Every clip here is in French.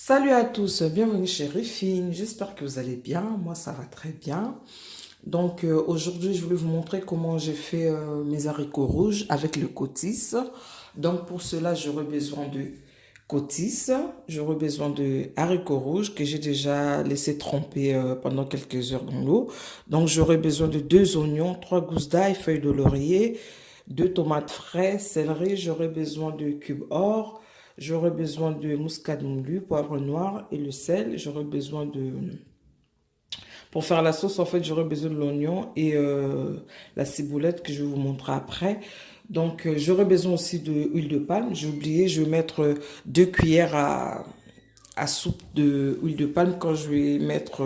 Salut à tous, bienvenue chez Rufine, j'espère que vous allez bien, moi ça va très bien. Aujourd'hui je voulais vous montrer comment j'ai fait mes haricots rouges avec le cotis. Donc pour cela j'aurai besoin de cotis, j'aurai besoin de haricots rouges que j'ai déjà laissé tremper pendant quelques heures dans l'eau. Donc j'aurai besoin de 2 oignons, 3 gousses d'ail, feuilles de laurier, 2 tomates fraises, céleri, j'aurai besoin de cubes or. J'aurai besoin de muscade moulu, poivre noir et le sel. J'aurai besoin de... Pour faire la sauce, en fait, j'aurai besoin de l'oignon et la ciboulette que je vais vous montrer après. J'aurai besoin aussi de huile de palme. J'ai oublié, je vais mettre 2 cuillères à soupe de huile de palme quand je vais mettre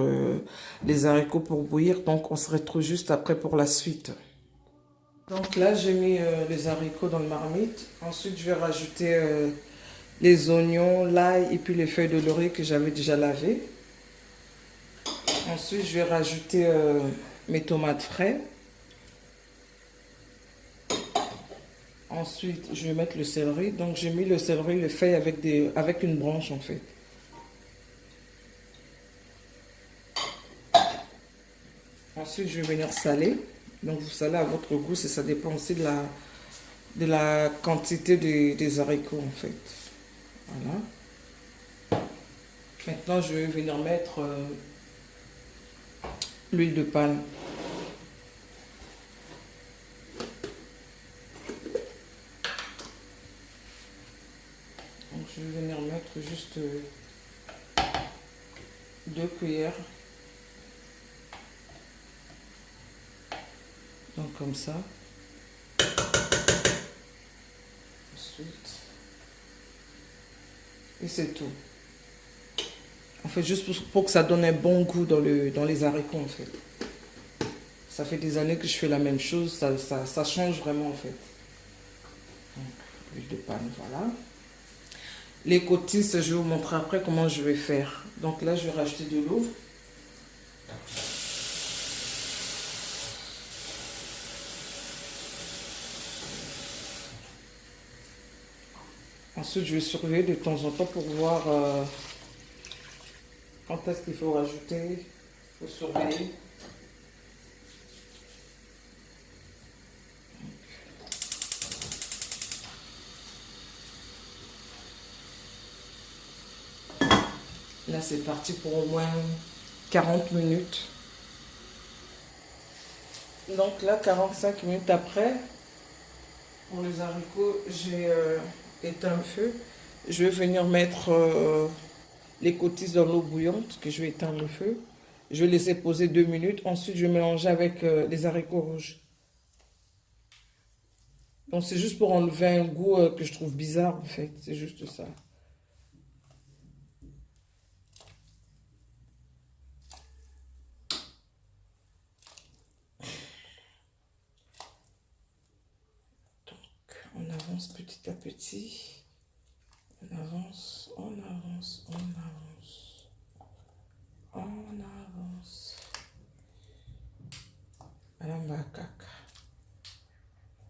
les haricots pour bouillir. Donc, on se retrouve juste après pour la suite. Donc là, j'ai mis les haricots dans le marmite. Ensuite, je vais rajouter les oignons, l'ail et puis les feuilles de laurier que j'avais déjà lavées. Ensuite, je vais rajouter mes tomates fraises. Ensuite, je vais mettre le céleri. Donc, j'ai mis le céleri, les feuilles avec une branche en fait. Ensuite, je vais venir saler. Donc, vous salez à votre goût, ça dépend aussi de la quantité des haricots en fait. Voilà. Maintenant, je vais venir mettre l'huile de palme. Donc, je vais venir mettre juste 2 cuillères. Donc, comme ça. Ensuite. Et c'est tout. En fait, juste pour que ça donne un bon goût dans les haricots, en fait. Ça fait des années que je fais la même chose. Ça change vraiment, en fait. Donc, l'huile de palme, voilà. Les cotis, je vais vous montrer après comment je vais faire. Donc là, je vais rajouter de l'eau. Ensuite, je vais surveiller de temps en temps pour voir quand est-ce qu'il faut rajouter. Il faut surveiller. Là, c'est parti pour au moins 40 minutes. Donc là, 45 minutes après, pour les haricots, j'ai éteint le feu. Je vais venir mettre les cotis dans l'eau bouillante, que je vais éteindre le feu. Je vais laisser poser 2 minutes. Ensuite, je vais mélanger avec les haricots rouges. Donc, c'est juste pour enlever un goût que je trouve bizarre, en fait. C'est juste ça. On avance petit à petit. On avance, on avance, on avance. On avance. Balambakaka.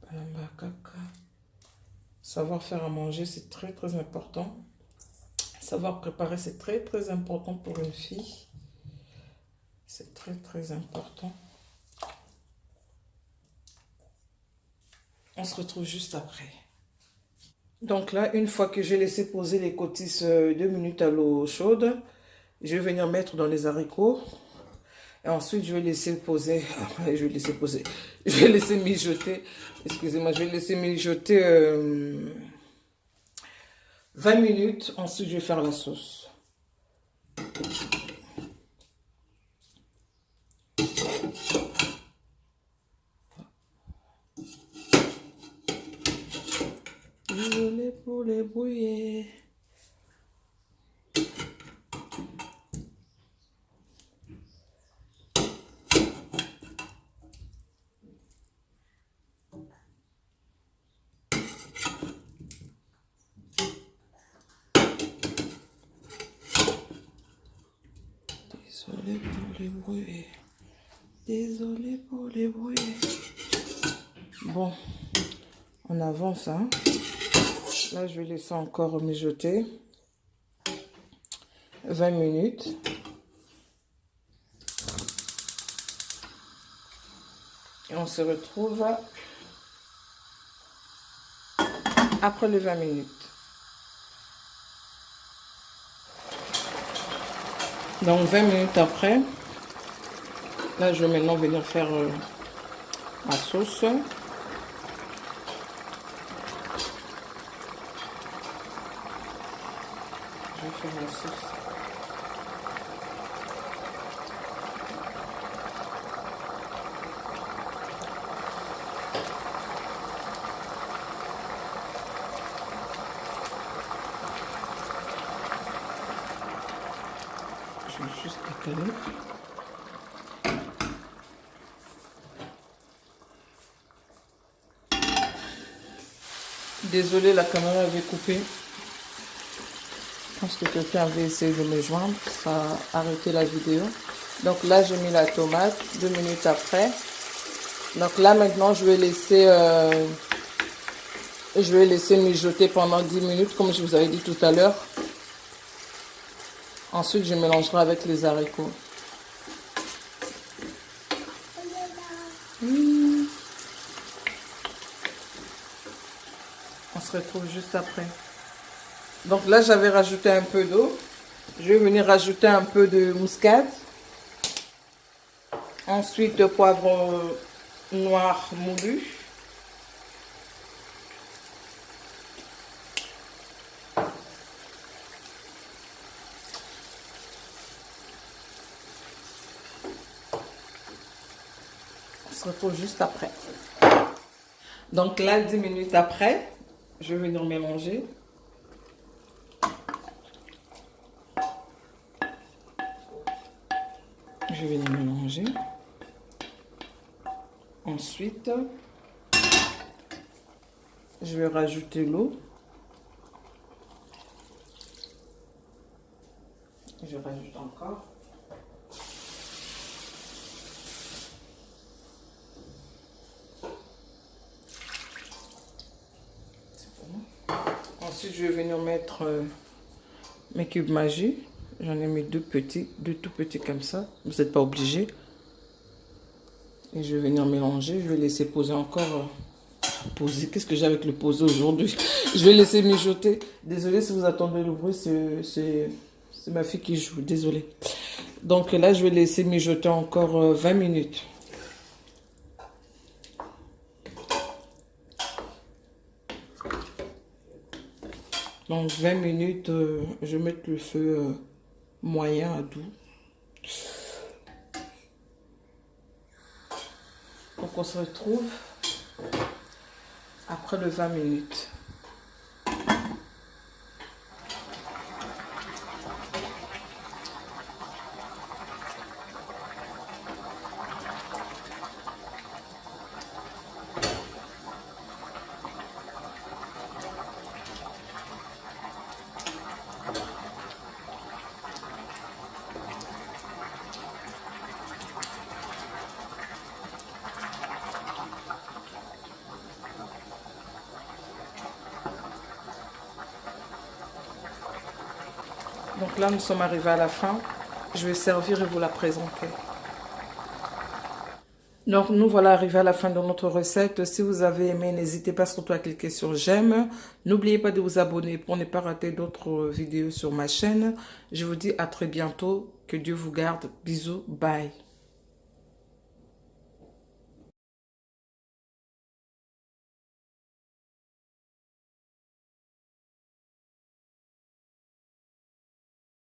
Balambakaka. Savoir faire à manger, c'est très très important. Savoir préparer, c'est très très important pour une fille. C'est très très important. On se retrouve juste après. Donc là, une fois que j'ai laissé poser les cotis 2 minutes à l'eau chaude, je vais venir mettre dans les haricots. Et ensuite, je vais laisser poser. Après, je vais laisser poser. Je vais laisser mijoter. Excusez-moi, je vais laisser mijoter 20 minutes. Ensuite, je vais faire la sauce. Désolé pour les brouillés. Désolé pour les brouillés. Désolé pour les brouillés. Bon, on avance, hein. Là, je vais laisser encore mijoter. 20 minutes. Et on se retrouve après les 20 minutes. Donc 20 minutes après, là je vais maintenant venir faire ma sauce. Je vais faire ma sauce. Je vais juste étaler. Désolée, la caméra avait coupé. Je pense que quelqu'un avait essayé de me joindre. Ça a arrêté la vidéo. Donc là, j'ai mis la tomate 2 minutes après. Donc là, maintenant, je vais laisser mijoter pendant 10 minutes, comme je vous avais dit tout à l'heure. Ensuite, je mélangerai avec les haricots. On se retrouve juste après. Donc là, j'avais rajouté un peu d'eau. Je vais venir rajouter un peu de muscade. Ensuite, de poivre noir moulu. On se retrouve juste après. Donc là, 10 minutes après, je vais venir mélanger. Je vais venir mélanger. Ensuite, je vais rajouter l'eau. Je rajoute encore. C'est bon. Ensuite, je vais venir mettre mes cubes Maggi. J'en ai mis deux tout petits comme ça. Vous n'êtes pas obligé. Et je vais venir mélanger. Je vais laisser poser encore. Poser. Qu'est-ce que j'ai avec le poser aujourd'hui? Je vais laisser mijoter. Désolée si vous attendez le bruit. C'est ma fille qui joue. Désolée. Donc là, je vais laisser mijoter encore 20 minutes. Donc 20 minutes, je vais mettre le feu moyen à doux. Donc on se retrouve après le 20 minutes. Donc là, nous sommes arrivés à la fin. Je vais servir et vous la présenter. Donc nous voilà arrivés à la fin de notre recette. Si vous avez aimé, n'hésitez pas surtout à cliquer sur j'aime. N'oubliez pas de vous abonner pour ne pas rater d'autres vidéos sur ma chaîne. Je vous dis à très bientôt. Que Dieu vous garde. Bisous. Bye.